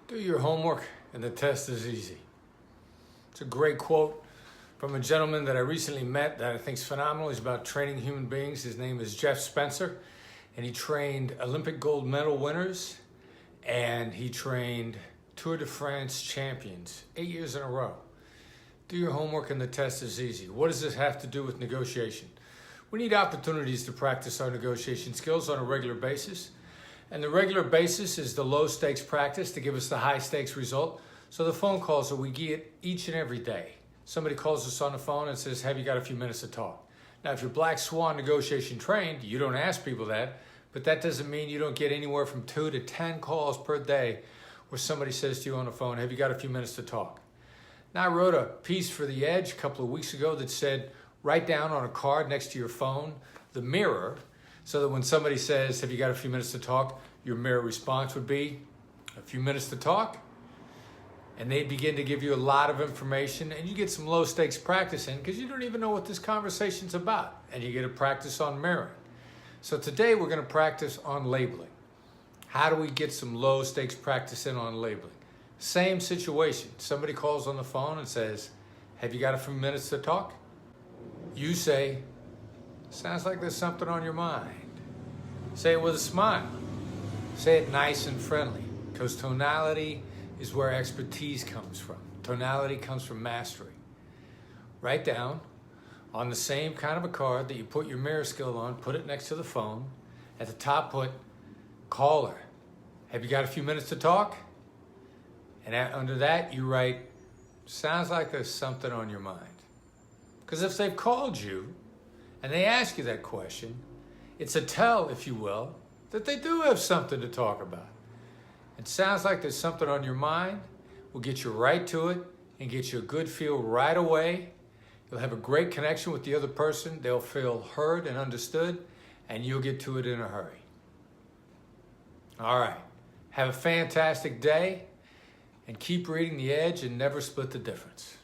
Do your homework and the test is easy. It's a great quote from a gentleman that I recently met that I think is phenomenal. He's about training human beings. His name is Jeff Spencer, and he trained Olympic gold medal winners, and he trained Tour de France champions 8 years in a row. Do your homework and the test is easy. What does this have to do with negotiation? We need opportunities to practice our negotiation skills on a regular basis. And the regular basis is the low stakes practice to give us the high stakes result. So the phone calls that we get each and every day. Somebody calls us on the phone and says, have you got a few minutes to talk? Now, if you're Black Swan negotiation trained, you don't ask people that, but that doesn't mean you don't get anywhere from 2 to 10 calls per day where somebody says to you on the phone, have you got a few minutes to talk? Now, I wrote a piece for The Edge a couple of weeks ago that said, write down on a card next to your phone the mirror, so that when somebody says, have you got a few minutes to talk, your mirror response would be, a few minutes to talk? And they begin to give you a lot of information, and you get some low stakes practice in because you don't even know what this conversation's about, and you get to practice on mirroring. So today we're going to practice on labeling. How do we get some low stakes practice in on labeling? Same situation. Somebody calls on the phone and says, have you got a few minutes to talk? You say, sounds like there's something on your mind. Say it with a smile. Say it nice and friendly, because tonality is where expertise comes from. Tonality comes from mastery. Write down on the same kind of a card that you put your mirror skill on, put it next to the phone. At the top, put caller. Have you got a few minutes to talk? And under that, you write, sounds like there's something on your mind. Because if they've called you and they ask you that question, it's a tell, if you will, that they do have something to talk about. It sounds like there's something on your mind. We'll get you right to it and get you a good feel right away. You'll have a great connection with the other person. They'll feel heard and understood, and you'll get to it in a hurry. All right. Have a fantastic day, and keep reading The Edge and never split the difference.